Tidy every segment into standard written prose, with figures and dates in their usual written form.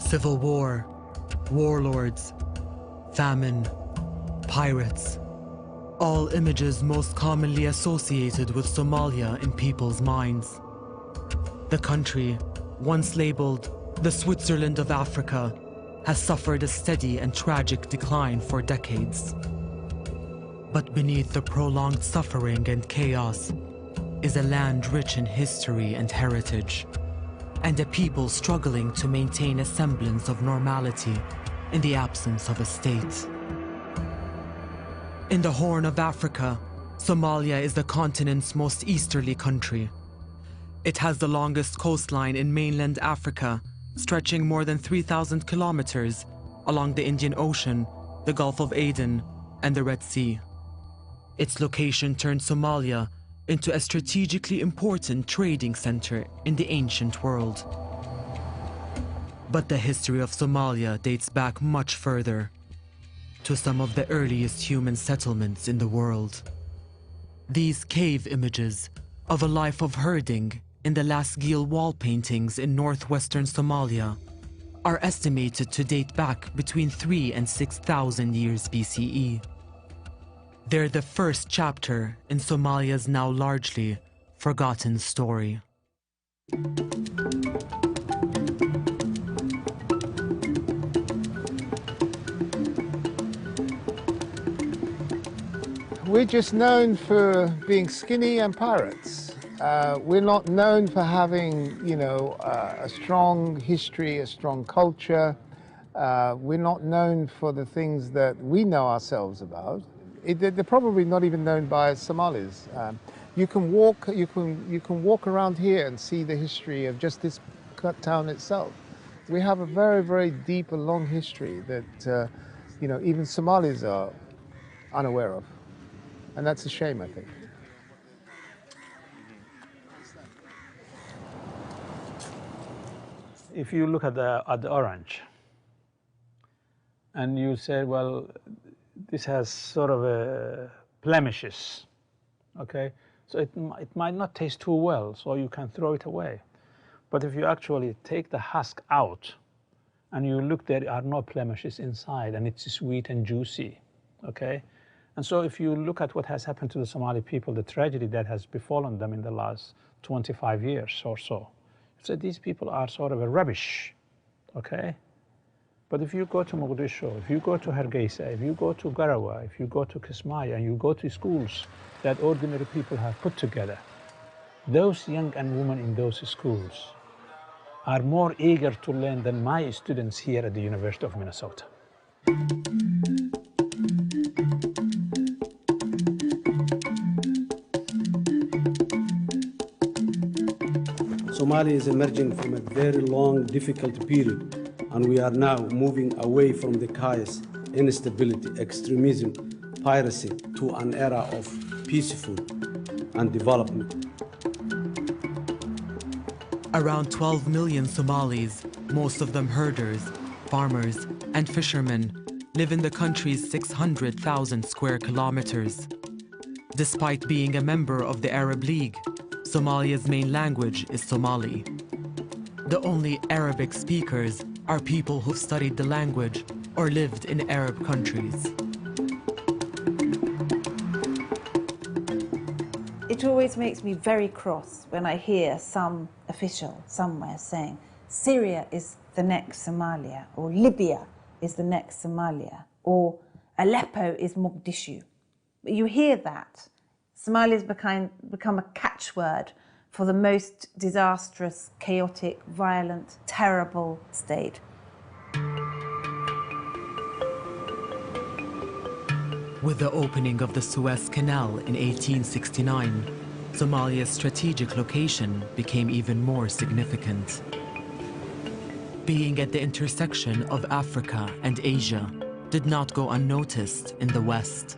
Civil war, warlords, famine, pirates. All images most commonly associated with Somalia in people's minds. The country, once labeled the Switzerland of Africa, has suffered a steady and tragic decline for decades. But beneath the prolonged suffering and chaos is a land rich in history and heritage, and a people struggling to maintain a semblance of normality in the absence of a state. In the Horn of Africa, Somalia is the continent's most easterly country. It has the longest coastline in mainland Africa, stretching more than 3,000 kilometers along the Indian Ocean, the Gulf of Aden, and the Red Sea. Its location turned Somalia into a strategically important trading center in the ancient world. But the history of Somalia dates back much further, to some of the earliest human settlements in the world. These cave images of a life of herding in the Lasgil wall paintings in northwestern Somalia are estimated to date back between 3,000 and 6,000 years BCE. They're the first chapter in Somalia's now largely forgotten story. We're just known for being skinny and pirates. We're not known for having, a strong history, a strong culture. We're not known for the things that we know ourselves about. They're probably not even known by Somalis. You can walk around here and see the history of just this town itself. We have a very, very deep and long history that even Somalis are unaware of, and that's a shame, I think. If you look at the orange, and you say, well, this has sort of blemishes, okay? So it might not taste too well, so you can throw it away. But if you actually take the husk out and you look, there are no blemishes inside, and it's sweet and juicy, okay? And so if you look at what has happened to the Somali people, the tragedy that has befallen them in the last 25 years or so, so these people are sort of a rubbish, okay? But if you go to Mogadishu, if you go to Hargeisa, if you go to Garawa, if you go to Kismaya, and you go to schools that ordinary people have put together, those young and women in those schools are more eager to learn than my students here at the University of Minnesota. Somalia is emerging from a very long, difficult period, and we are now moving away from the chaos, instability, extremism, piracy, to an era of peaceful and development. Around 12 million Somalis, most of them herders, farmers, and fishermen, live in the country's 600,000 square kilometers. Despite being a member of the Arab League, Somalia's main language is Somali. The only Arabic speakers are people who've studied the language or lived in Arab countries. It always makes me very cross when I hear some official somewhere saying Syria is the next Somalia, or Libya is the next Somalia, or Aleppo is Mogadishu. But you hear that. Somalia's become a catchword for the most disastrous, chaotic, violent, terrible state. With the opening of the Suez Canal in 1869, Somalia's strategic location became even more significant. Being at the intersection of Africa and Asia did not go unnoticed in the West.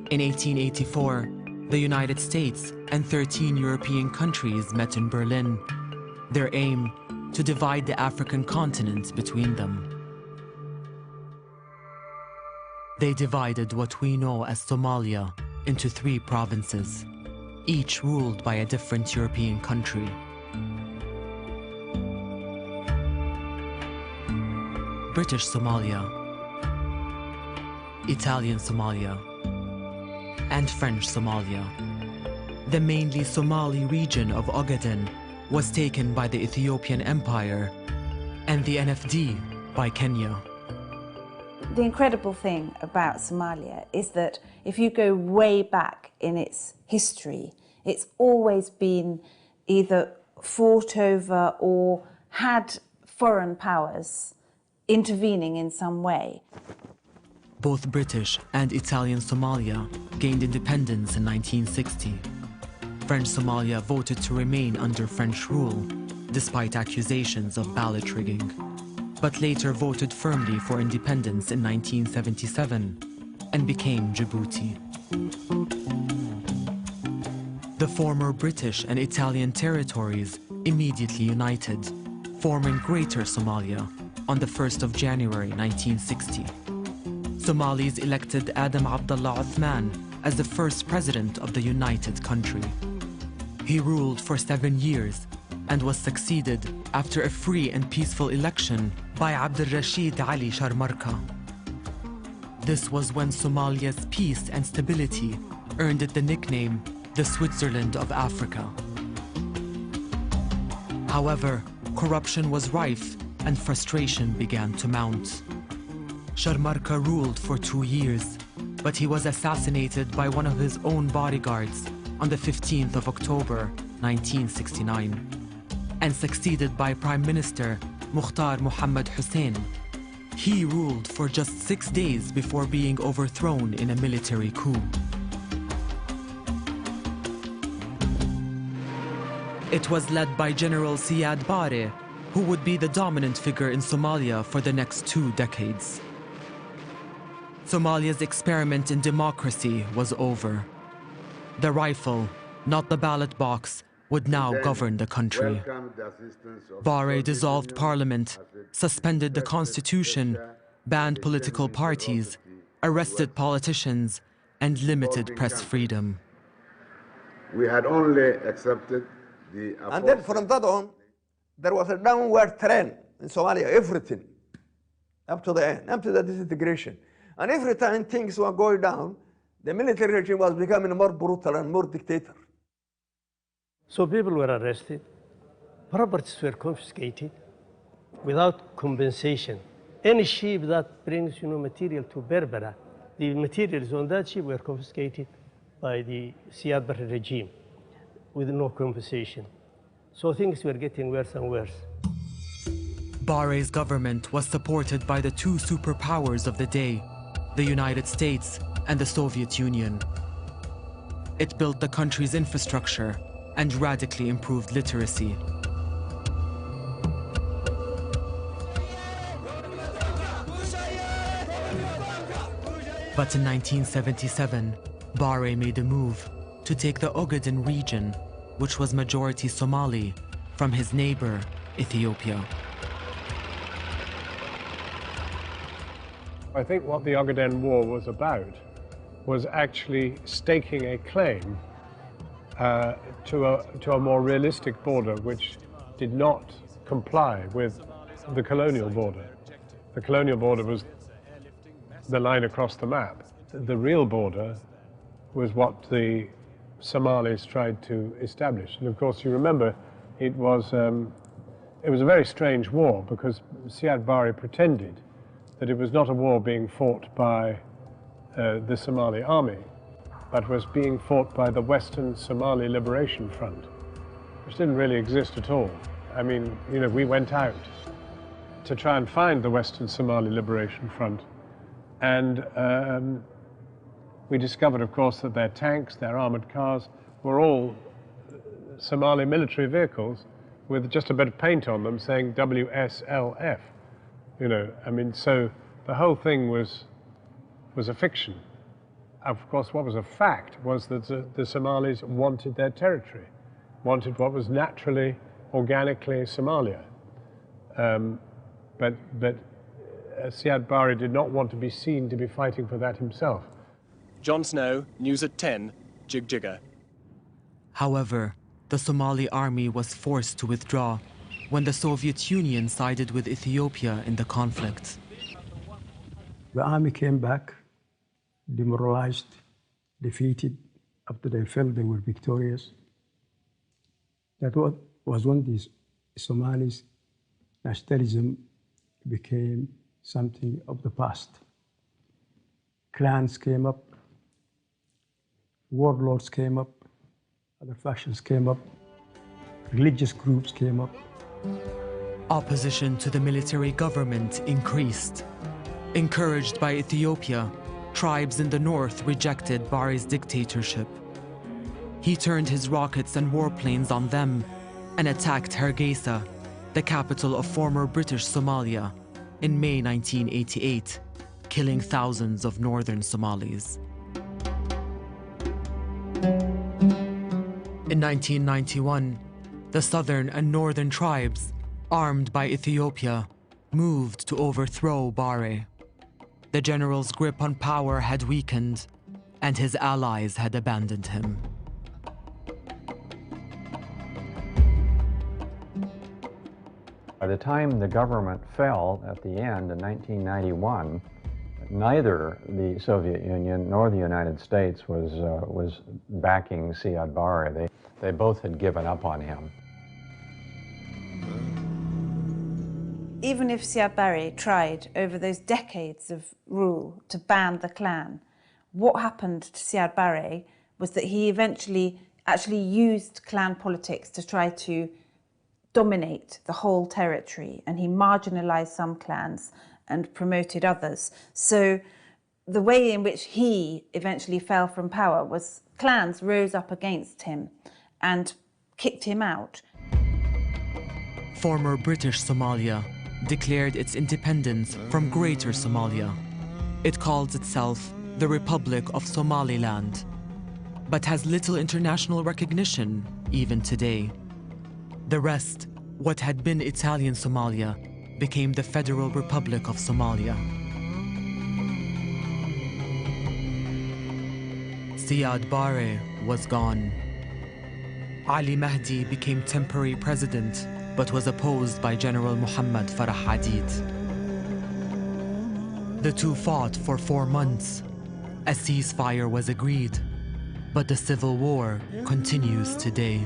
In 1884, the United States and 13 European countries met in Berlin, their aim to divide the African continent between them. They divided what we know as Somalia into 3 provinces, each ruled by a different European country. British Somalia, Italian Somalia, and French Somalia. The mainly Somali region of Ogaden was taken by the Ethiopian Empire and the NFD by Kenya. The incredible thing about Somalia is that if you go way back in its history, it's always been either fought over or had foreign powers intervening in some way. Both British and Italian Somalia gained independence in 1960. French Somalia voted to remain under French rule, despite accusations of ballot rigging, but later voted firmly for independence in 1977 and became Djibouti. The former British and Italian territories immediately united, forming Greater Somalia on the 1st of January 1960. Somalis elected Adam Abdullah Othman as the first president of the united country. He ruled for 7 years and was succeeded after a free and peaceful election by Abdel Rashid Ali Sharmarka. This was when Somalia's peace and stability earned it the nickname the Switzerland of Africa. However, corruption was rife and frustration began to mount. Sharmarka ruled for 2 years, but he was assassinated by one of his own bodyguards on the 15th of October 1969 and succeeded by Prime Minister Mukhtar Mohammed Hussein. He ruled for just 6 days before being overthrown in a military coup. It was led by General Siad Barre, who would be the dominant figure in Somalia for the next 2 decades. Somalia's experiment in democracy was over. The rifle, not the ballot box, would now govern the country. Barre dissolved parliament, suspended the constitution, banned political parties, arrested politicians, and limited press freedom. We had only accepted the... And then from that on, there was a downward trend in Somalia, everything, up to the end, up to the disintegration. And every time things were going down, the military regime was becoming more brutal and more dictator. So people were arrested, properties were confiscated without compensation. Any ship that brings material to Berbera, the materials on that ship were confiscated by the Siad Barre regime with no compensation. So things were getting worse and worse. Barre's government was supported by the 2 superpowers of the day, the United States and the Soviet Union. It built the country's infrastructure and radically improved literacy. But in 1977, Barre made a move to take the Ogaden region, which was majority Somali, from his neighbor, Ethiopia. I think what the Ogaden War was about was actually staking a claim to a more realistic border which did not comply with the colonial border. The colonial border was the line across the map. The real border was what the Somalis tried to establish. And of course, you remember, it was a very strange war because Siad Barre pretended that it was not a war being fought by the Somali army, but was being fought by the Western Somali Liberation Front, which didn't really exist at all. I mean, we went out to try and find the Western Somali Liberation Front, and we discovered, of course, that their tanks, their armored cars, were all Somali military vehicles with just a bit of paint on them saying WSLF. So the whole thing was a fiction. Of course, what was a fact was that the Somalis wanted their territory, wanted what was naturally, organically Somalia. But Siad Barre did not want to be seen to be fighting for that himself. Jon Snow, News at 10, Jig Jigger. However, the Somali army was forced to withdraw when the Soviet Union sided with Ethiopia in the conflict. The army came back, demoralized, defeated, after they felt they were victorious. That was when the Somalis' nationalism became something of the past. Clans came up, warlords came up, other factions came up, religious groups came up. Opposition to the military government increased. Encouraged by Ethiopia, tribes in the north rejected Barre's dictatorship. He turned his rockets and warplanes on them and attacked Hargeisa, the capital of former British Somalia, in May 1988, killing thousands of northern Somalis. In 1991, the southern and northern tribes, armed by Ethiopia, moved to overthrow Barre. The general's grip on power had weakened, and his allies had abandoned him. By the time the government fell at the end in 1991, neither the Soviet Union nor the United States was backing Siad Barre. They both had given up on him. Even if Siad Barre tried over those decades of rule to ban the clan, what happened to Siad Barre was that he eventually actually used clan politics to try to dominate the whole territory, and he marginalized some clans and promoted others. So the way in which he eventually fell from power was clans rose up against him and kicked him out. Former British Somalia declared its independence from Greater Somalia. It calls itself the Republic of Somaliland, but has little international recognition even today. The rest, what had been Italian Somalia, became the Federal Republic of Somalia. Siad Barre was gone. Ali Mahdi became temporary president, but was opposed by General Muhammad Farah Hadid. The two fought for 4 months. A ceasefire was agreed, but the civil war continues today.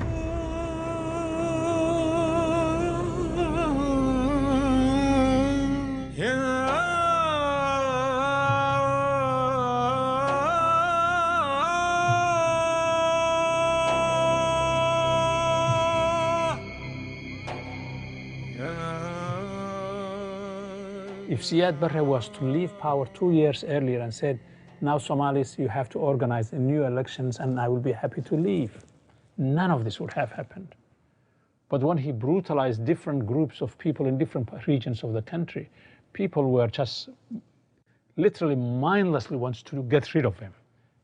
If Siad Barre was to leave power 2 years earlier and said, now Somalis, you have to organize new elections and I will be happy to leave, none of this would have happened. But when he brutalized different groups of people in different regions of the country, people were just literally mindlessly wants to get rid of him.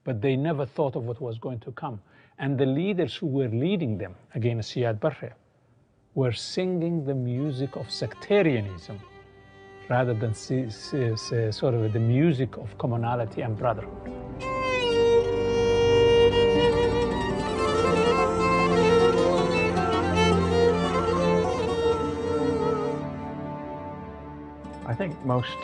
But they never thought of what was going to come. And the leaders who were leading them against Siad Barre were singing the music of sectarianism rather than sort of the music of commonality and brotherhood. I think most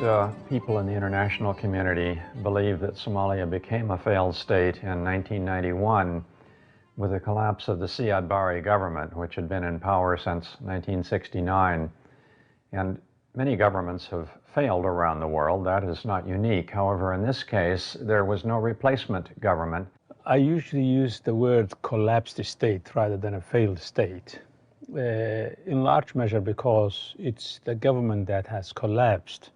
people in the international community believe that Somalia became a failed state in 1991 with the collapse of the Siad Barre government, which had been in power since 1969. And many governments have failed around the world. That is not unique. However, in this case, there was no replacement government. I usually use the word collapsed state rather than a failed state, in large measure because it's the government that has collapsed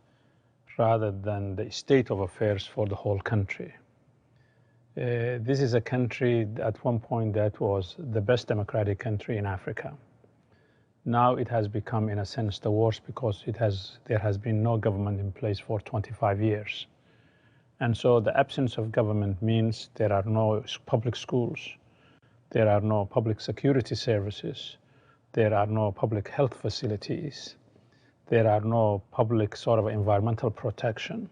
rather than the state of affairs for the whole country. This is a country at one point that was the best democratic country in Africa. Now it has become, in a sense, the worst because there has been no government in place for 25 years. And so the absence of government means there are no public schools, there are no public security services, there are no public health facilities, there are no public sort of environmental protection,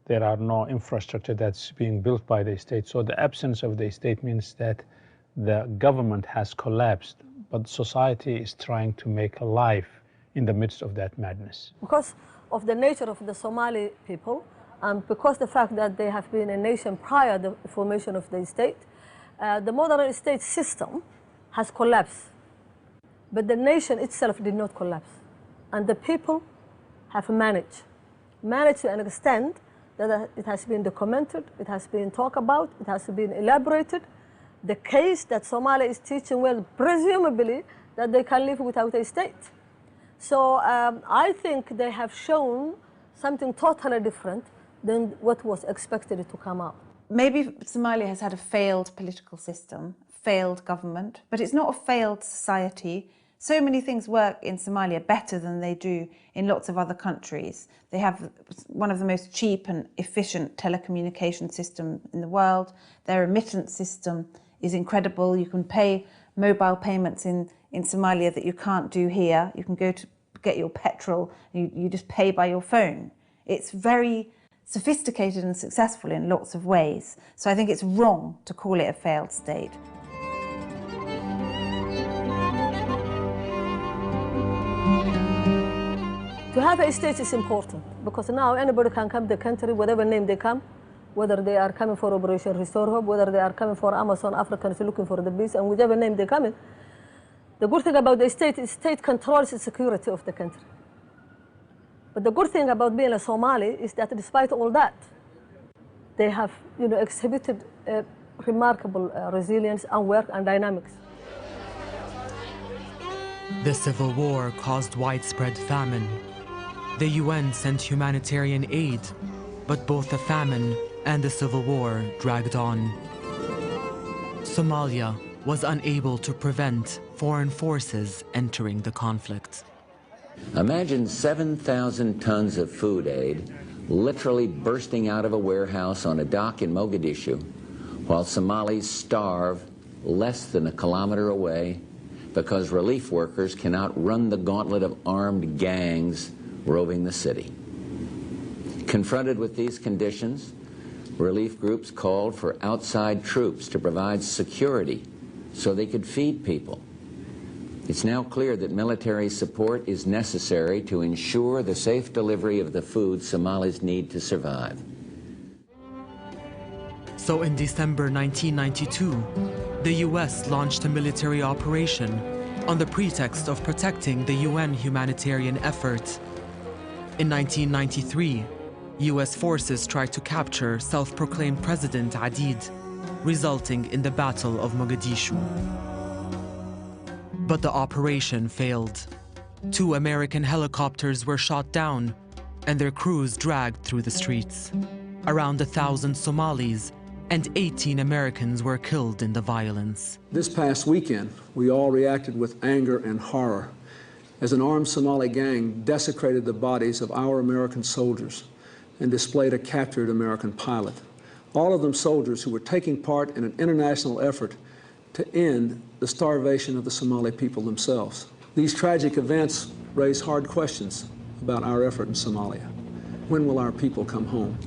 there are no infrastructure that's being built by the state. So the absence of the state means that the government has collapsed, but society is trying to make a life in the midst of that madness. Because of the nature of the Somali people, And because the fact that they have been a nation prior to the formation of the state, the modern state system has collapsed. But the nation itself did not collapse. And the people have managed to an extent that it has been documented, it has been talked about, it has been elaborated. The case that Somalia is teaching, well, presumably that they can live without a state. So I think they have shown something totally different than what was expected to come out. Maybe Somalia has had a failed political system, failed government, but it's not a failed society. So many things work in Somalia better than they do in lots of other countries. They have one of the most cheap and efficient telecommunication systems in the world. Their remittance system is incredible. You can pay mobile payments in Somalia that you can't do here. You can go to get your petrol, you just pay by your phone. It's very sophisticated and successful in lots of ways. So I think it's wrong to call it a failed state. To have a state is important because now anybody can come to the country, whatever name they come, whether they are coming for Operation Restore Hope, whether they are coming for Amazon Africans looking for the peace, and whichever name they come in. The good thing about the state is state controls the security of the country. But the good thing about being a Somali is that despite all that, they have exhibited remarkable resilience and work and dynamics. The civil war caused widespread famine. The UN sent humanitarian aid, but both the famine and the civil war dragged on. Somalia was unable to prevent foreign forces entering the conflict. Imagine 7,000 tons of food aid literally bursting out of a warehouse on a dock in Mogadishu, while Somalis starve less than a kilometer away because relief workers cannot run the gauntlet of armed gangs roving the city. Confronted with these conditions, relief groups called for outside troops to provide security so they could feed people. It's now clear that military support is necessary to ensure the safe delivery of the food Somalis need to survive. So in December 1992, the US launched a military operation on the pretext of protecting the UN humanitarian effort. In 1993, US forces tried to capture self-proclaimed President Adid, resulting in the Battle of Mogadishu. But the operation failed. 2 American helicopters were shot down and their crews dragged through the streets. Around 1,000 Somalis and 18 Americans were killed in the violence. This past weekend, we all reacted with anger and horror as an armed Somali gang desecrated the bodies of our American soldiers and displayed a captured American pilot. All of them soldiers who were taking part in an international effort to end the starvation of the Somali people themselves. These tragic events raise hard questions about our effort in Somalia. When will our people come home?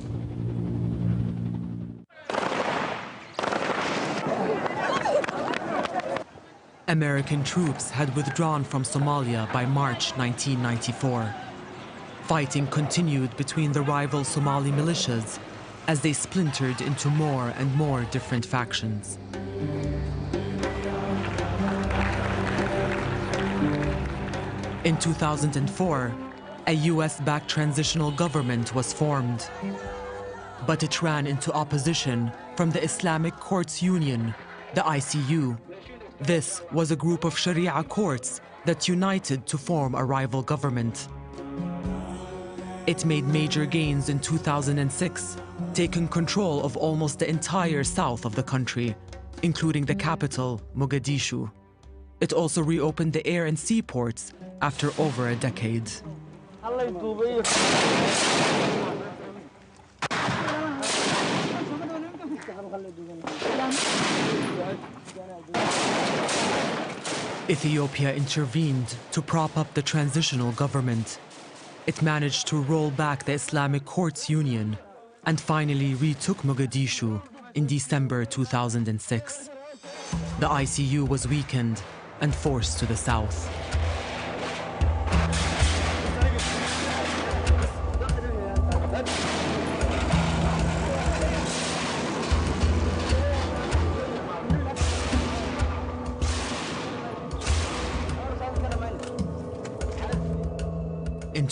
American troops had withdrawn from Somalia by March 1994. Fighting continued between the rival Somali militias as they splintered into more and more different factions. In 2004, a US-backed transitional government was formed, but it ran into opposition from the Islamic Courts Union, the ICU. This was a group of Sharia courts that united to form a rival government. It made major gains in 2006, taking control of almost the entire south of the country, including the capital, Mogadishu. It also reopened the air and seaports after over a decade. Ethiopia intervened to prop up the transitional government. It managed to roll back the Islamic Courts Union and finally retook Mogadishu in December 2006. The ICU was weakened and forced to the south.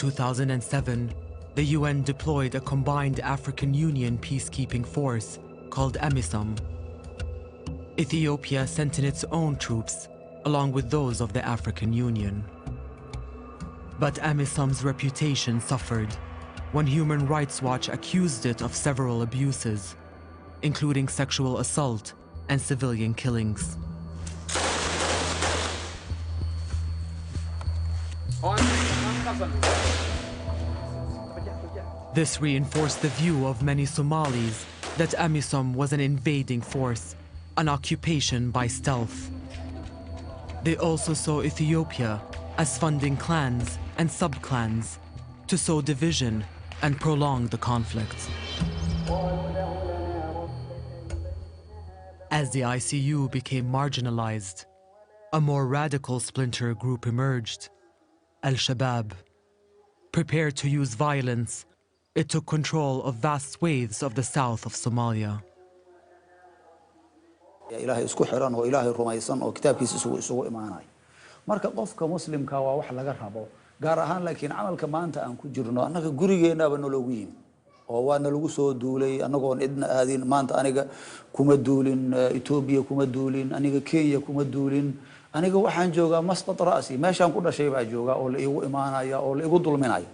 2007, the UN deployed a combined African Union peacekeeping force called AMISOM. Ethiopia sent in its own troops, along with those of the African Union. But AMISOM's reputation suffered when Human Rights Watch accused it of several abuses, including sexual assault and civilian killings. This reinforced the view of many Somalis that AMISOM was an invading force, an occupation by stealth. They also saw Ethiopia as funding clans and sub-clans to sow division and prolong the conflict. As the ICU became marginalized, a more radical splinter group emerged, Al-Shabaab. Prepared to use violence, it took control of vast swathes of the south of Somalia. ilaahay isku xiran oo ilaahay rumaysan oo kitaabkiisa isugu imaanay marka qofka muslimka waa wax laga rabo gaar ahaan laakiin amalka maanta aan ku jirno anaga gurigeenaba nologu yimi oo waa nalagu soo duulay anagoon idna aadin maanta aniga kuma duulin Ethiopia kuma duulin aniga Kenya kuma duulin aniga waxaan joogaa masqat raasi meeshaan ku dhashay baa joogaa oo la igu imaanaya oo la igu dulminaya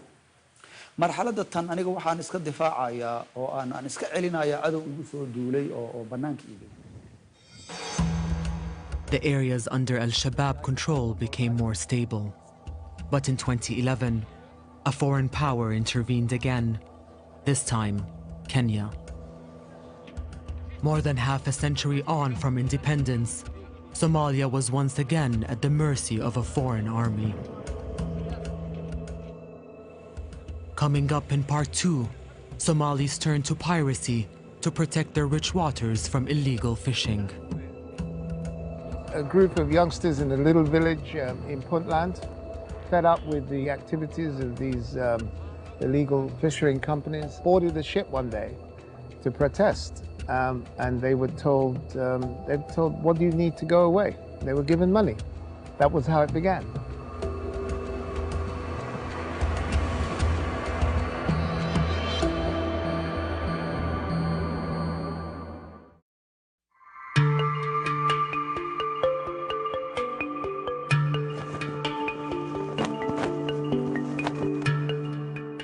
marxaladda tan aniga waxaan iska difaacaya oo aan iska celinaya cadow igu soo duulay oo banaanka iga. The areas under Al-Shabaab control became more stable. But in 2011, a foreign power intervened again, this time Kenya. More than half a century on from independence, Somalia was once again at the mercy of a foreign army. Coming up in part 2, Somalis turned to piracy to protect their rich waters from illegal fishing. A group of youngsters in a little village in Puntland, fed up with the activities of these illegal fishing companies, boarded a ship one day to protest. And they were told, what do you need to go away? They were given money. That was how it began.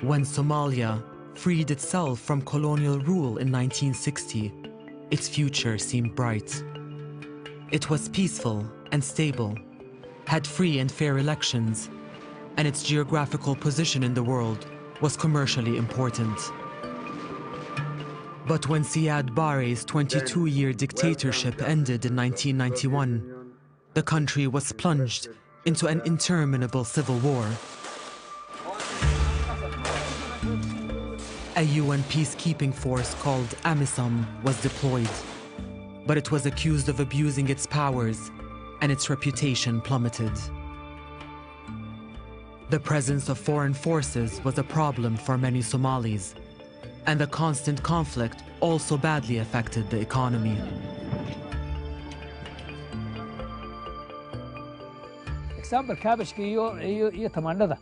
When Somalia freed itself from colonial rule in 1960, its future seemed bright. It was peaceful and stable, had free and fair elections, and its geographical position in the world was commercially important. But when Siad Barre's 22-year dictatorship ended in 1991, the country was plunged into an interminable civil war. A UN peacekeeping force called AMISOM was deployed, but it was accused of abusing its powers, and its reputation plummeted. The presence of foreign forces was a problem for many Somalis, and the constant conflict also badly affected the economy. Example, cabbage iyo tamaandhada.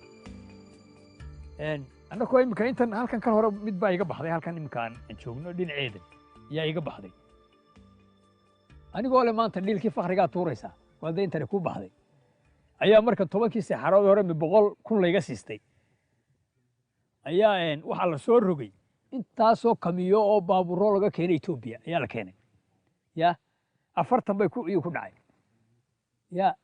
Anako imika intan halkan ka hore mid baa iga baxday halkan imkaan joogno dhinaceedan yaa iga baxday anigoo le maanta dhilkii fakhriga tuuraysa wada intan ku baxday ayaa marka 10kii saxarood hore 100,000 layga siistay ayaa waxa la soo rogay intaasoo kamiyo oo baabuuro laga keenay Ethiopia ayaa la keenay ya 40 bay ku dhacay ya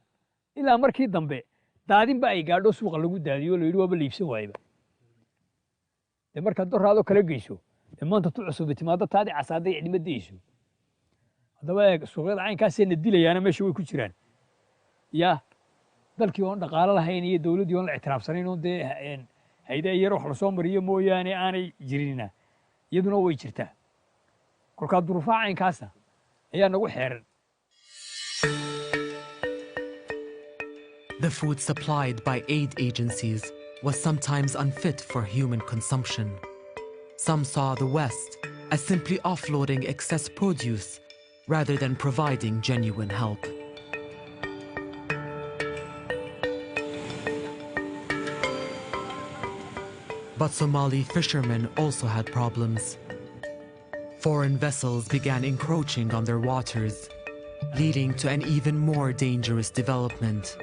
ilaa markii dambe daadin ba ay gaadho suuqa lagu daadiyo la yiri waaba liibsan waayba marka doraado kala geyso maanta tu cusub timaado taadi casaaday cidmadeyso hadaba suuqyada caynkaas ee dilayana meesha way ku jiraan ya dalkii oo dhaqaale lahayn iyo dawladii oo la ictiraafsanayn oo hay'adaha yar wax la soo mariyo mooyaane aanay jirinna iyaduna way jirtaa kolka duruufaha caynkaas ayaa nagu xeeran. The food supplied by aid agencies was sometimes unfit for human consumption. Some saw the West as simply offloading excess produce rather than providing genuine help. But Somali fishermen also had problems. Foreign vessels began encroaching on their waters, leading to an even more dangerous development: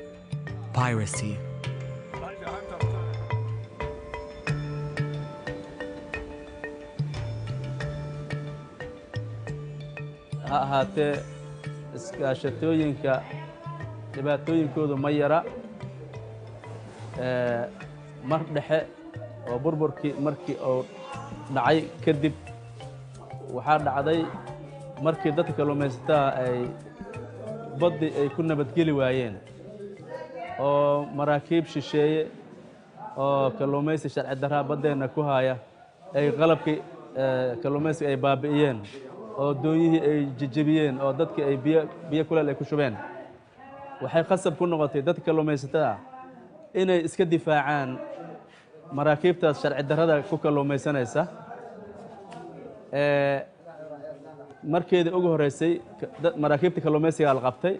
piracy. ha ahaatee iskaashatooyinka dhibaatooyinkoodu ma yara. Mar dhexe oo burburkii markii uu dhacay kadib waxaa dhacday markii dadka kalluumaysatada ay baddii ay ku nabadgeli waayeen oo maraakiib shisheeye oo kalluumaysi sharci darraa baddeenna ku haya ay qalabkii kalluumaysiga ay baabi'iyeen oo doonyihii ay jejebiyeen oo dadkii ay biyo kuleel ay ku shubeen. Waxay khasab ku noqotay dadka kalluumaysatada inay iska difaacaan maraakiibtaas sharci darrada ku kalluumaysanaysa. Markeedii ugu horreysay maraakiibta kalluumaysiga la qabtay,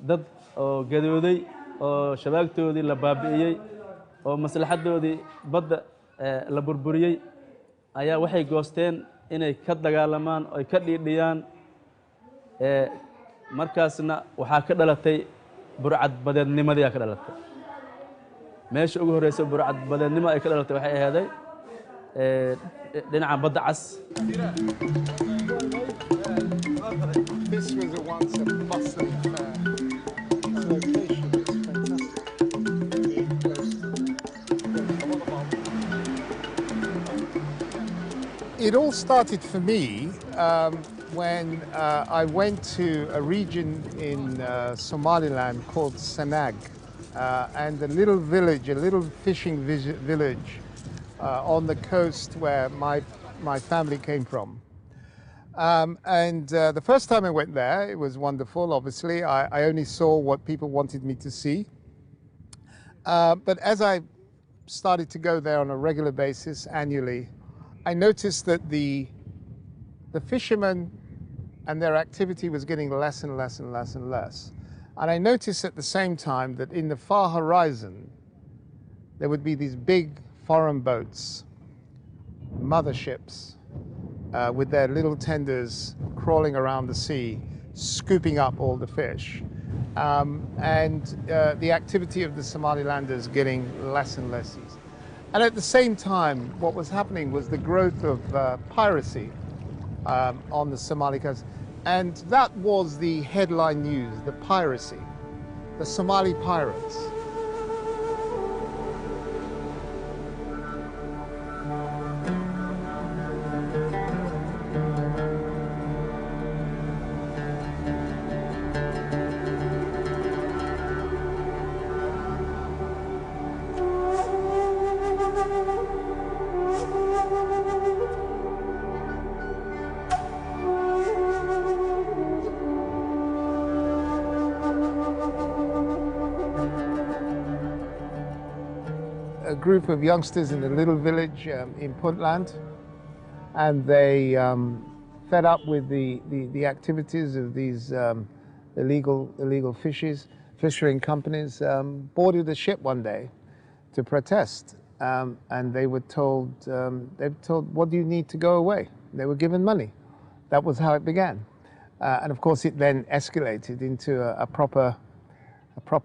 dad oo gadooday oo shabaagtoodii la baabi'iyey oo maslaxadoodii badda la burburiyey ayaa waxay goosteen inay ka dagaalamaan oo ay ka dhiidhiyaan. Markaasna waxaa ka dhalatay burcad badeednimadii ka dhalatay. meesha ugu horreysay burcad badeednimo ay ka dhalatay waxay ahaaday dhinaca badda cas. This was once a bustling location. It's fantastic. It all started for me when I went to a region in Somaliland called Sanag, and a little village, a little fishing village on the coast where my family came from. The first time I went there, it was wonderful, obviously. I only saw what people wanted me to see. But as I started to go there on a regular basis, annually, I noticed that the fishermen and their activity was getting less and less and less and less. And I noticed at the same time that in the far horizon, there would be these big foreign boats, motherships, with their little tenders crawling around the sea, scooping up all the fish. The activity of the Somalilanders getting less and less easy. And at the same time, what was happening was the growth of piracy on the Somali coast. And that was the headline news, the piracy, the Somali pirates. A group of youngsters in a little village in Puntland, and they fed up with the activities of these illegal fishing companies, boarded a ship one day to protest, and they were told, what do you need to go away? They were given money. That was how it began. And of course it then escalated into a proper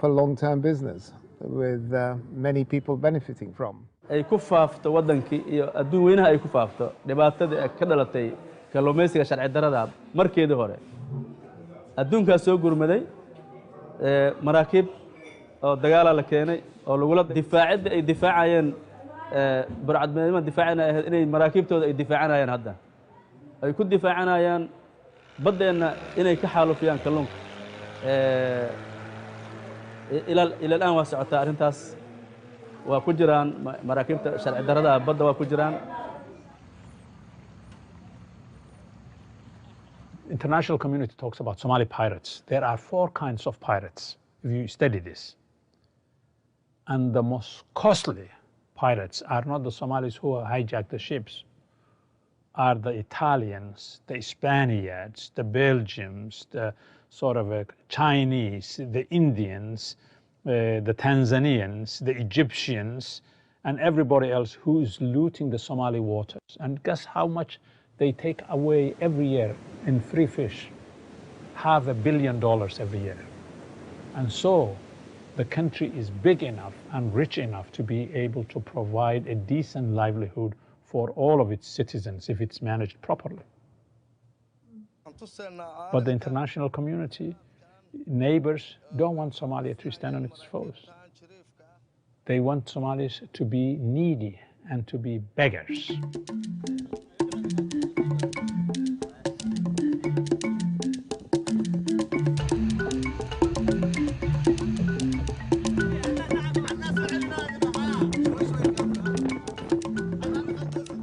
long-term business with many people benefiting from. ay ku faafto wadankii iyo adduun weynaha ay ku faafto dhibaatada ka dhalatay kalluumaysiga sharci darrada markeedii hore adduunkaas soo gurmaday maraakiib oo dagaala la keenay oo lagula difaacid ay difaacayeen burcadnimada difaacayeen inay maraakiibtooda ay difaacanayaan hadda ay ku difaacanayaan baddeena inay ka xaalufiyaan kalluunka إلى الآن واسعة أرنتاس وكجران مراكب شرع دردا بدأ وكجران. International community talks about Somali pirates. There are 4 kinds of pirates if you study this. And the most costly pirates are not the Somalis who hijack the ships, are the Italians, the Spaniards, the Belgians, the sort of Chinese, the Indians, the Tanzanians, the Egyptians, and everybody else who is looting the Somali waters. And guess how much they take away every year in free fish? $500 million every year. And so the country is big enough and rich enough to be able to provide a decent livelihood for all of its citizens if it's managed properly. But the international community, neighbors, don't want Somalia to stand on its toes. They want Somalis to be needy and to be beggars.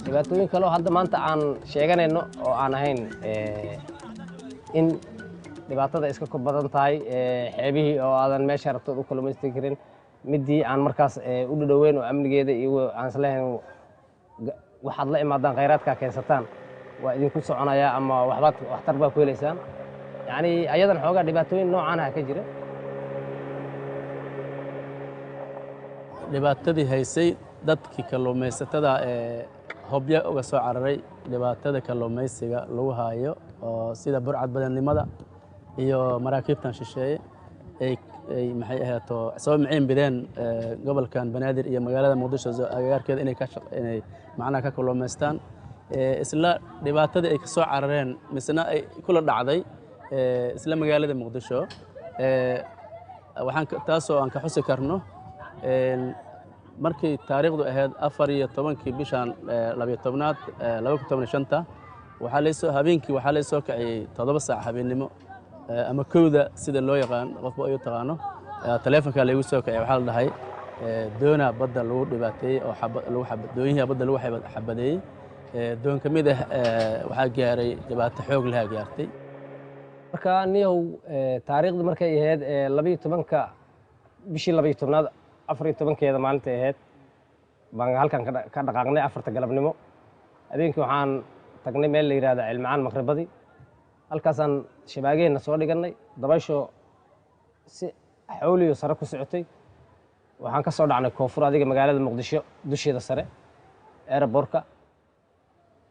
dhibaatooyin kale oo hadda maanta aan sheeganayno oo aan ahayn in dhibaatada iska ku badan tahay xeebihii oo aadan meesha rabtood u kalluumaysan karin midii aan markaas u dhadhoweyn oo amnigeeda iyo aan islahayn waxaad la imaadaan khayraadka keensataan waa idinku soconayaa ama waxtar baa ku helaysaan yacni ayadan xoogaa dhibaatooyin noocaan ah ka jira dhibaatadii haysay dadkii kalluumaysatada hobyo uga soo cararay dhibaatada kalluumaysiga lagu haayo oo sida burcad badannimada iyo maraakiibtan shisheeye ay maxay ahaato soo miciin bideen gobolkan banaadir iyo magaalada muqdisho agagaarkeeda inay macnaha ka kalluumaystaan isla dhibaatadii ay ka soo carareen misna ay kula dhacday isla magaalada muqdisho waxaan taasoo aan ka xusi karno markii taariikhdu ahayd 14 bishan 12aad 2015 habeenkii waxaa la soo kaciyay 7 saac habeenimo ama kowda sida loo yaqaan qofba ay u taqaano taleefanka lagu soo kaciyay waxaa la dhahay doona badda lagu dhibaateeyay oo dooyinka badda lagu xabadeeyay doon ka mid ah waxaa gaaray dhibaato xoog leh gaartay marka niyow taariikhdu markay ahayd 12ka bishii 12aad 14keeda maalinta ahayd baan halkan ka dhaqaaqnay 4 galabnimo habeenkii waxaan tagnay meel la yiraahdo cilmacaan maqribadii halkaasaan shabaageena soo dhiganay dabaysho si xawliyo sare ku socotay waxaan ka soo dhacnay koonfur adiga magaalada muqdisho dusheeda sare airportka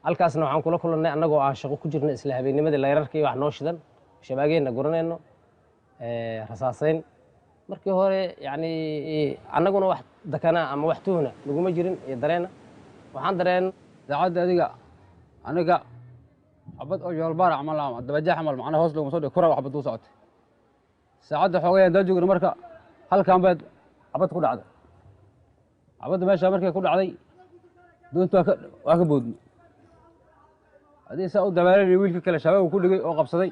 halkaasna waxaan kula kulannay annagoo aan shaqo ku jirnay isla habeennimadii layrarkii wax noo shidan shabaageena guranayno rasaasayn markii hore yani annaguna wax dakana ama wax tuhna laguma jirin iyo dareena waxaan dareen daacadda adiga aniga xabad oo yoolbaar camal ama dabajax camal macnaha hoos laguma soo dhigo kura xabad u socotay saacadda xoogayaan daa joogna marka halkan baad xabad ku dhacday xabadda meesha markay ku dhacday doonta waa ka boodnay haddii saa u dabaalanay wiilkii kale shabaab ku dhigay oo qabsaday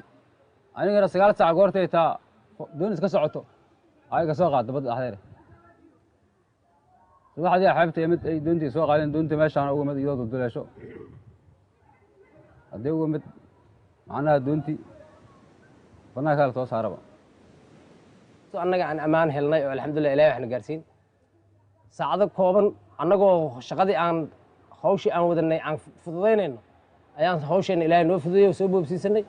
anigana 9 saac goortay taa doon iska socoto ayaga soo qaad badda dhaxdeeda subaxdii xaabtay mid ay doontii soo qaadeen doontii meeshaan uga mid iyadoo duleesho haddii uga mid macnaha doontii banaanka la soo saaraba annaga aan ammaan helnay oo alxamdulillah ilaahay waxna gaarsiin saacado kooban annagoo shaqadii aan hawshii aan wadanay aan fududaynayno ayaan hawsheena ilaahay noo fududeeyay oo soo boobsiisanay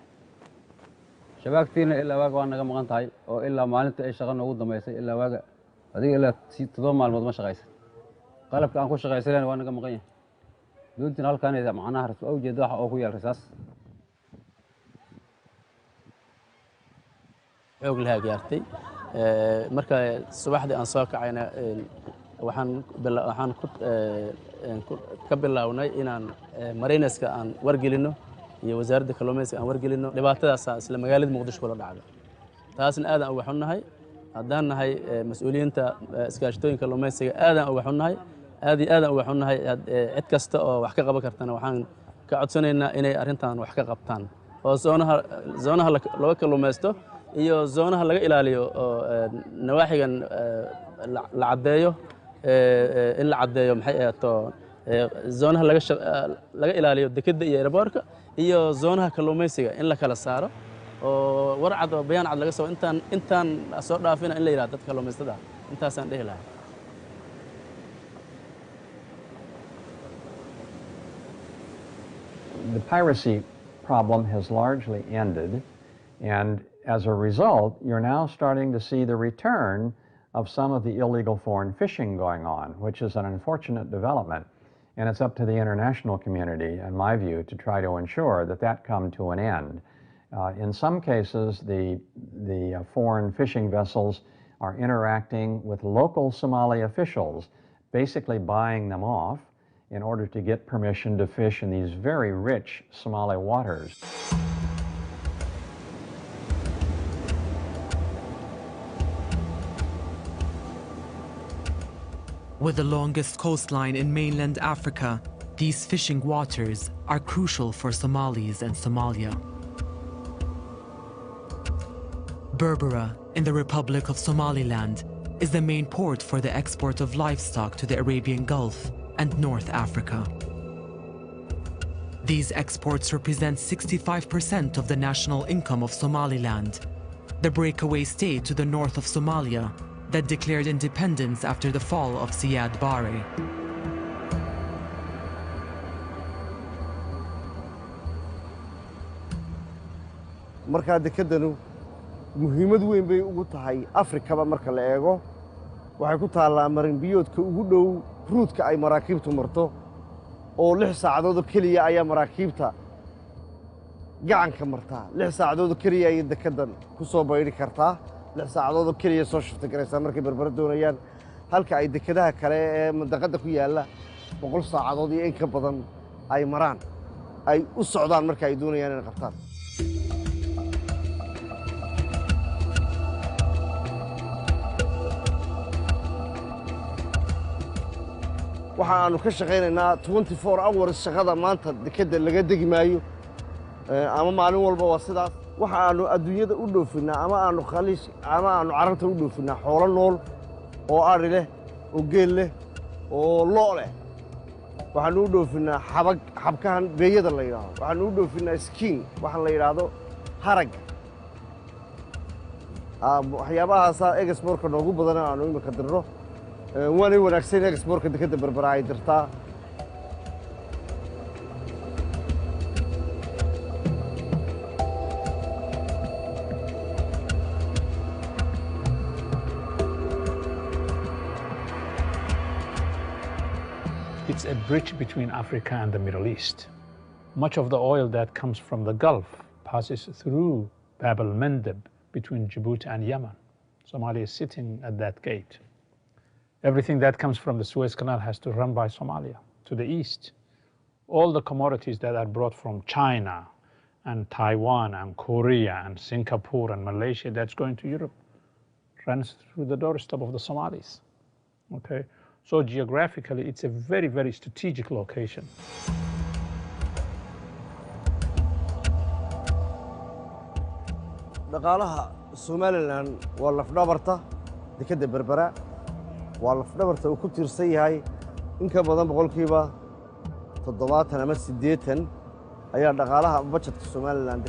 shabaagtiina ilaa waaga waa naga maqan tahay oo ilaa maalinta ay shaqo noogu dambaysay ilaa waaga adiga ilaa 7 maalmood ma shaqaysan qalabka aan ku shaqaysanayna waa naga maqan yahay doontina halkaanayda macnaha rasmi u jeeda waxa oo ku yaal rasaas xoog laha gaartay marka subaxdii aan soo kacayna waxaan ka bilownay inaan marineska aan wargelino iyo wasaaradda kalluumaysiga aan wargelino dhibaatadaas isla magaalada muqdisho kula dhacday taasna aad aan uga xunnahay haddaan nahay mas'uuliyiinta iskaashatooyinka kalluumaysiga aad aan uga xunnahay aad iyo aad aan uga xunnahay cid kasta oo wax ka qaban kartana waxaan ka codsanaynaa inay arrintan wax ka qabtaan oo zoonaha laga kalluumaysto iyo zoonaha laga ilaaliyo oo nawaaxigan la caddeeyo in la caddeeyo maxay ahaato zoonaha laga ilaaliyo dekedda iyo airportka iyo zoonaha kalluumaysiga in la kala saaro oo war cad oo bayaan cad laga soo intaan soo dhaafina in la yiraahdo dadka kalluumaystada intaasaan dhihi lahaa The piracy problem has largely ended, and as a result, you're now starting to see the return of some of the illegal foreign fishing going on, which is an unfortunate development. And it's up to the international community, in my view, to try to ensure that that come to an end. In some cases, the foreign fishing vessels are interacting with local Somali officials, basically buying them off in order to get permission to fish in these very rich Somali waters. With the longest coastline in mainland Africa, these fishing waters are crucial for Somalis and Somalia. Berbera, in the Republic of Somaliland, is the main port for the export of livestock to the Arabian Gulf and North Africa. These exports represent 65% of the national income of Somaliland, the breakaway state to the north of Somalia that declared independence after the fall of Siad Barre. marka dekadanu muhiimad weyn bay ugu tahay Afrikaba marka la eego waxay ku taalaa marin biyoodka ugu dhow ruudka ay maraakiibtu marto oo 6 saacadood kaliya ayaa maraakiibta gacanka martaa 6 saacadood kaliya ay dekadan ku soo bayri kartaa 6 saacadood kaliya soo shifta garaysa markay Berbera doonayaan halka ay dekadaha kale ee mandaqada ku yaala 100 saacadood iyo in ka badan ay maraan ay u socdaan marka ay doonayaan inay qabtaan waxaanu ka shaqeynaynaa 24 hours shaqada maanta dekada laga degi maayo ama maalin walba waa sidaas waxaanu adduunyada u dhoofinaa ama aanu khaliis ama aanu caranta u dhoofinaa xoolo nool oo ari leh oo geel leh oo lo' leh waxaanu u dhoofinaa xabkahan beeyada la yiraahdo waxaanu u dhoofinaa skin waxa la yiraahdo harag waxyaabahaas exportka noogu badan aanu imika dirno waana wanaagsan exportka dekada Berbera ay dirtaa It's a bridge between Africa and the Middle East. Much of the oil that comes from the Gulf passes through Bab el-Mandeb between Djibouti and Yemen. Somalia is sitting at that gate. Everything that comes from the Suez Canal has to run by Somalia to the east. All the commodities that are brought from China and Taiwan and Korea and Singapore and Malaysia that's going to Europe runs through the doorstep of the Somalis. Okay, so geographically it's a very, very strategic location. dhaqaalaha Somaliland waa lafdhabarta dekada Berbera waa lafdhabarta uu ku tiirsan yahay in ka badan boqolkiiba 70 ama 80 ayaa dhaqaalaha budgetka Somaliland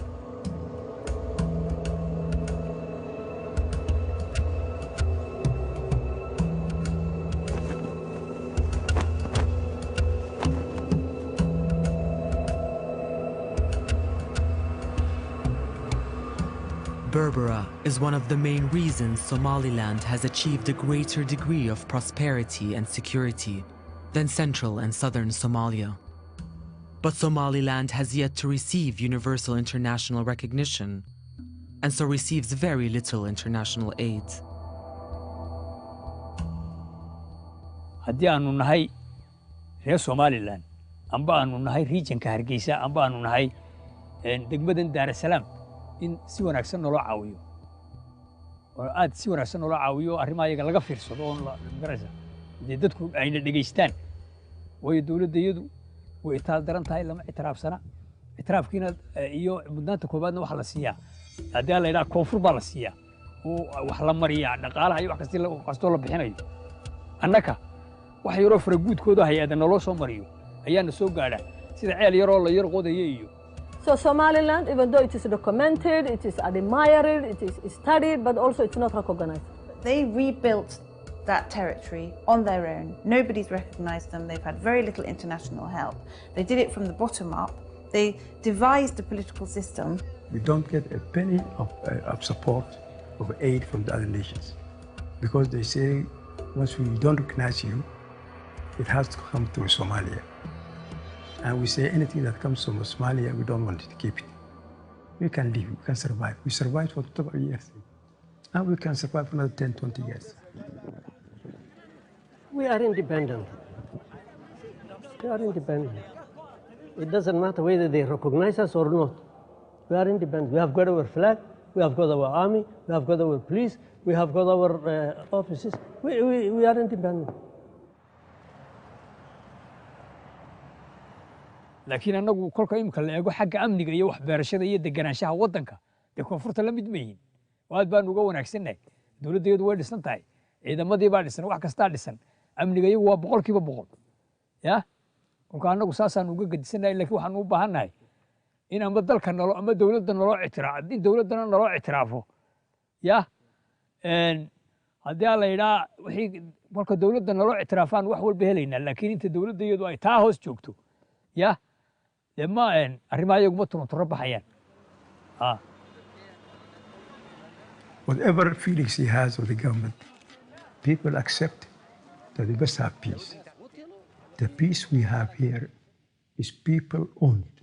Berbera is one of the main reasons Somaliland has achieved a greater degree of prosperity and security than central and southern Somalia. But Somaliland has yet to receive universal international recognition, and so receives very little international aid. haddii aanu nahay reer Somaliland amba aanu nahay regionka Hargeysa amba aanu nahay degmadan Dar es Salaam in si wanaagsan loo caawiyo oo aad si wanaagsan loo caawiyo arrimaha iyaga laga fiirsado oo la garaysa dadku ayna dhageystaan way dawladdeedu way taal daran tahay lama itiraafsana itiraafkiina iyo mudnaanta koobaadna waxa la siiyaa haddii la yiraahdo koonfur baa la siiyaa oo wax la mariyaa dhaqaalaha iyo wax kasta la bixinayo annaka wax yaro faraguudkooda hay'adda naloo soo mariyo ayaana soo gaadha sida ceel yaroo la yar qodayay iyo So Somaliland, even though it is documented, it is admired, it is studied, but also it's not recognized. They rebuilt that territory on their own. Nobody's recognized them. They've had very little international help. They did it from the bottom up. They devised a political system. We don't get a penny of support, of aid from the other nations. because they say once we don't recognize you, it has to come through Somalia. And we say anything that comes from Somalia, we don't want to keep it. We can live, we can survive. We survived for 12 years. And we can survive for another 10, 20 years. We are independent. We are independent. It doesn't matter whether they recognize us or not. We are independent. We have got our flag, we have got our army, we have got our police, we have got our offices. We are independent. laakiin annagu kolka imika la eego xagga amniga iyo waxbarashada iyo deganaanshaha waddanka dee koonfurta la mid ma yihiin aad baan uga wanaagsannahay dowladdeedu way dhisan tahay ciidamadii baa dhisan wax kastaa dhisan amniga iyagu waa 100% ya kolka annagu saasaan uga gedisannahay laakiin waxaan u baahannahay in ama dalka nalo ama dowladda naloo ictiraafo in dowladdana naloo ictiraafo ya haddii la yidhaa wixii kolka dowladda naloo ictiraafaan wax walba helaynaa laakiin inta dowladda iyadu ay taa hoos joogto ya ما arrimaha iyagu ma turanturo baxayaan Whatever feelings he has with the government, people accept that we must have peace. The peace we have here is people owned,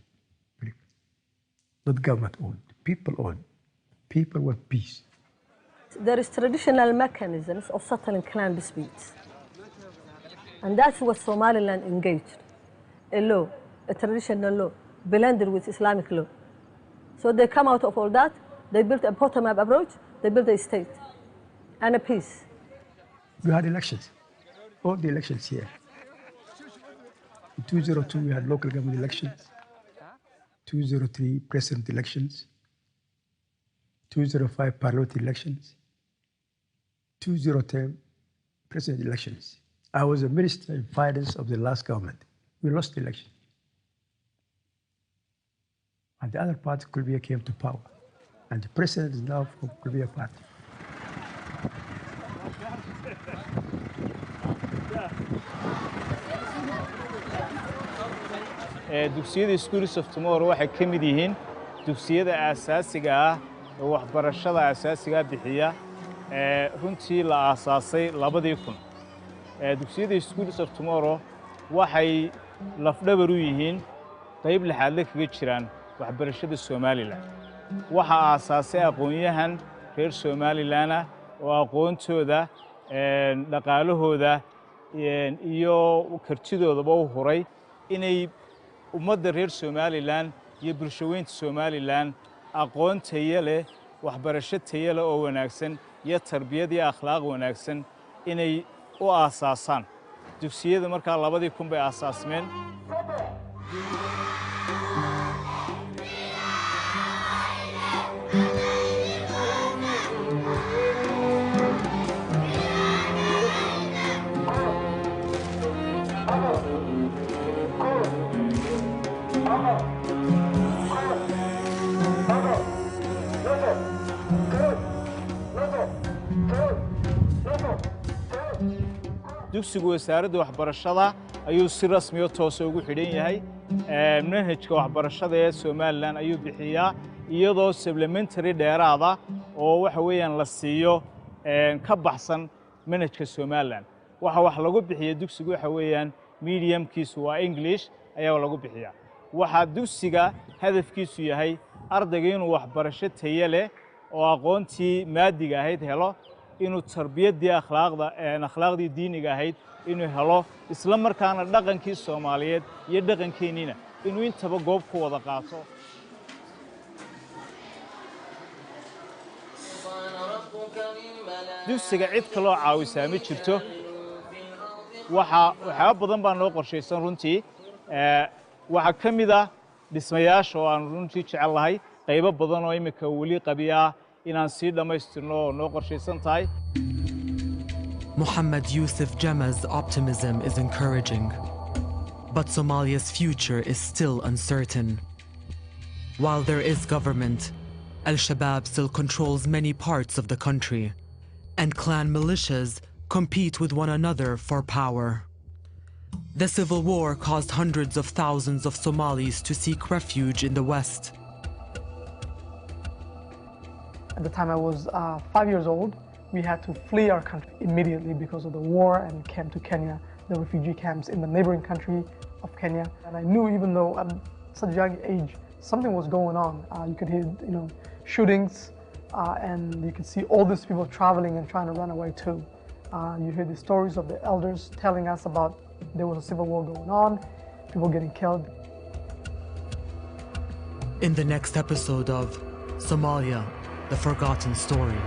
not government owned, people owned. People want peace. There is traditional mechanisms of settling clan disputes. And that's what Somaliland engaged. A law, a traditional law, blended with Islamic law. So they come out of all that, they built a bottom-up approach, they built a state and a peace. We had elections, all the elections here. In 2002, we had local government elections, 203 president elections, 205 parliament elections, 2010 president elections. I was a minister in finance of the last government. We lost the election. And the other party, Kulbiya, came to power. And the president is now from Kulbiya party. dugsiyada Schools of Tomorrow waxay ka mid yihiin dugsiyada aasaasiga ah ee waxbarashada aasaasiga bixiya runtii la aasaasay 2000 dugsiyada Schools of Tomorrow waxay lafdhabar u yihiin qayb lixaad la kaga jiraan waxbarashada Somaliland waxa aasaasay aqoonyahan reer Somaliland oo aqoontooda dhaqaalahooda iyo kartidoodaba u horay inay ummadda reer Somaliland iyo bulshooyinka Somaliland aqoon tayo leh waxbarasho tayo leh oo wanaagsan iyo tarbiyad iyo akhlaaq wanaagsan inay u aasaasaan dugsiyada markaa 2000 bay aasaasmeen dugsigu wasaaradda waxbarashada ayuu si rasmi ah toos ugu xidhan yahay manhajka waxbarashada ee Somaliland ayuu bixiyaa iyadoo supplementary dheeraada oo waxa weeyaan la siiyo ka baxsan manhajka Somaliland waxa wax lagu bixiyo dugsigu waxa weeyaan mediumkiisu waa English ayaa lagu bixiyaa waxa dugsiga hadafkiisu yahay ardayga inuu waxbarasho tayo leh oo aqoontii maadiga ahayd helo inuu tarbiyadii akhlaaqdii diiniga ahayd inuu helo isla markaana dhaqankii Soomaaliyeed iyo dhaqankeennina inuu intaba goob ku wada qaato dugsiga cid kale oo caawisaa ma jirto waxa badan baa noo qorshaysan runtii waxa kamid ah dhismayaasha oo aan runtii jecelahay qaybo badan oo imika wali qabiya inaan sii dhamaystirno oo noo qorshaysan tahay Mohammed Yusuf Jama's optimism is encouraging, but Somalia's future is still uncertain. While there is government, Al-Shabaab still controls many parts of the country, and clan militias compete with one another for power. The civil war caused hundreds of thousands of Somalis to seek refuge in the West. At the time I was 5 years old. we had to flee our country immediately because of the war and came to Kenya, the refugee camps in the neighboring country of Kenya. And I knew, even though at such a young age, something was going on. You could hear, shootings, and you could see all these people traveling and trying to run away too. You hear the stories of the elders telling us about there was a civil war going on, people getting killed. In the next episode of Somalia, the Forgotten Story.